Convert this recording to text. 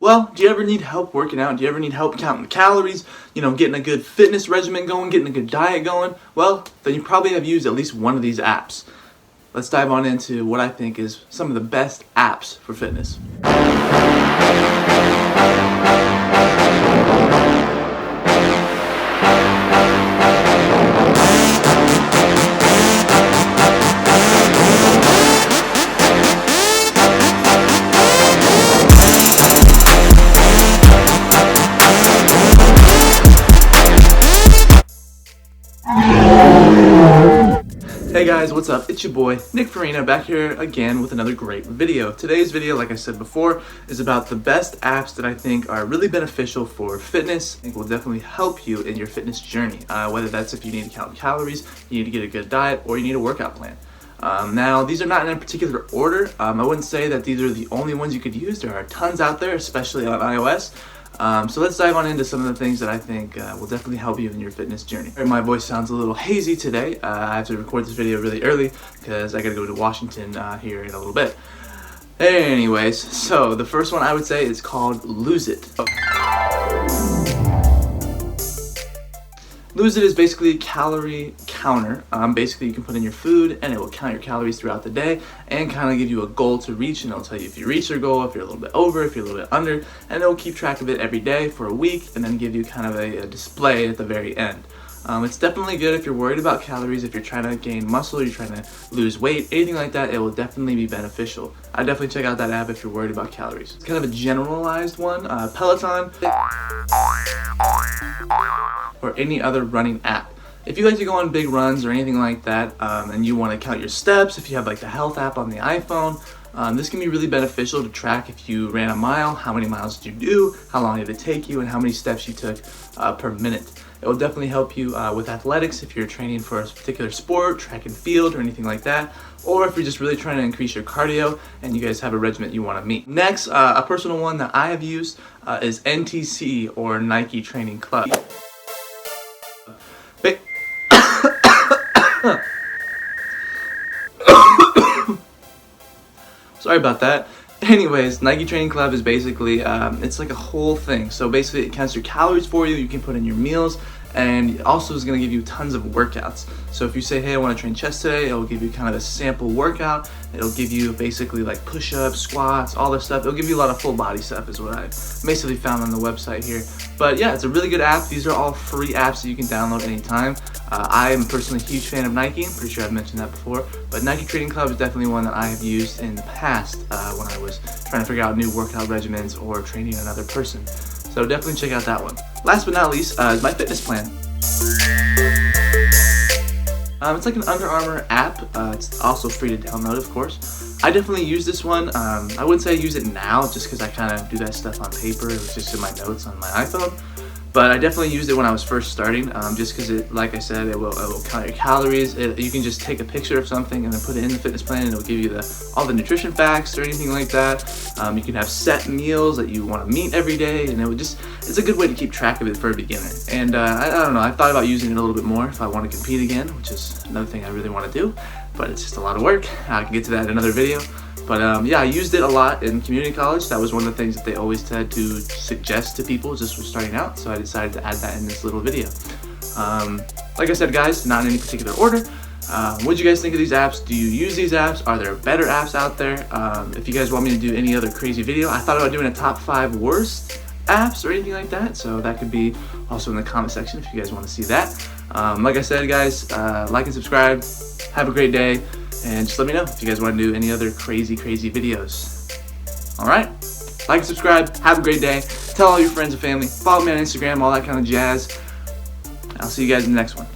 Well, do you ever need help working out? Do you ever need help counting calories? Getting a good fitness regimen going, getting a good diet going? Well, then you probably have used at least one of these apps. Let's dive on into what I think is some of the best apps for fitness. Hey guys, what's up? It's your boy, Nick Farina, back here again with another great video. Today's video, like I said before, is about the best apps that I think are really beneficial for fitness. I think will definitely help you in your fitness journey, whether that's if you need to count calories, you need to get a good diet, or you need a workout plan. Now, these are not in a particular order. I wouldn't say that these are the only ones you could use. There are tons out there, especially on iOS. So let's dive on into some of the things that I think will definitely help you in your fitness journey. My voice sounds a little hazy today. I have to record this video really early because I gotta go to Washington here in a little bit. Anyways, so the first one I would say is called Lose It. Lose It is basically a calorie counter. Basically, you can put in your food and it will count your calories throughout the day and kind of give you a goal to reach, and it'll tell you if you reach your goal, if you're a little bit over, if you're a little bit under, and it'll keep track of it every day for a week and then give you kind of a display at the very end. It's definitely good if you're worried about calories, if you're trying to gain muscle, you're trying to lose weight, anything like that, it will definitely be beneficial. I definitely check out that app if you're worried about calories. It's kind of a generalized one. Peloton or any other running app. If you like to go on big runs or anything like that, and you want to count your steps, if you have like the health app on the iPhone, this can be really beneficial to track if you ran a mile, how many miles did you do, how long did it take you, and how many steps you took per minute. It will definitely help you with athletics if you're training for a particular sport, track and field, or anything like that, or if you're just really trying to increase your cardio and you guys have a regimen you want to meet. Next, a personal one that I have used is NTC, or Nike Training Club. Sorry about that. Anyways, Nike Training Club is basically, it's like a whole thing. So basically it counts your calories for you, you can put in your meals, and it also is going to give you tons of workouts. So if you say, hey, I want to train chest today, it'll give you kind of a sample workout. It'll give you basically like push-ups, squats, all this stuff. It'll give you a lot of full body stuff is what I basically found on the website here. But yeah, it's a really good app. These are all free apps that you can download anytime. I am personally a huge fan of Nike. I'm pretty sure I've mentioned that before. But Nike Training Club is definitely one that I have used in the past when I was trying to figure out new workout regimens or training another person. So definitely check out that one. Last but not least is my fitness plan. It's like an Under Armour app. It's also free to download, of course. I definitely use this one. I wouldn't say I use it now just because I kind of do that stuff on paper. It was just in my notes on my iPhone. But I definitely used it when I was first starting, just because it, like I said, it will count your calories. You can just take a picture of something and then put it in the fitness plan, and it'll give you all the nutrition facts or anything like that. You can have set meals that you want to meet every day, and it's a good way to keep track of it for a beginner. And I don't know, I thought about using it a little bit more if I want to compete again, which is another thing I really want to do, but it's just a lot of work. I can get to that in another video. But yeah, I used it a lot in community college. That was one of the things that they always had to suggest to people just for starting out. So I decided to add that in this little video. Like I said, guys, not in any particular order. What do you guys think of these apps? Do you use these apps? Are there better apps out there? If you guys want me to do any other crazy video, I thought about doing a top 5 worst apps or anything like that. So that could be also in the comment section if you guys want to see that. Like I said, guys, like and subscribe. Have a great day. And just let me know if you guys want to do any other crazy videos. Alright? Like and subscribe. Have a great day. Tell all your friends and family. Follow me on Instagram, all that kind of jazz. I'll see you guys in the next one.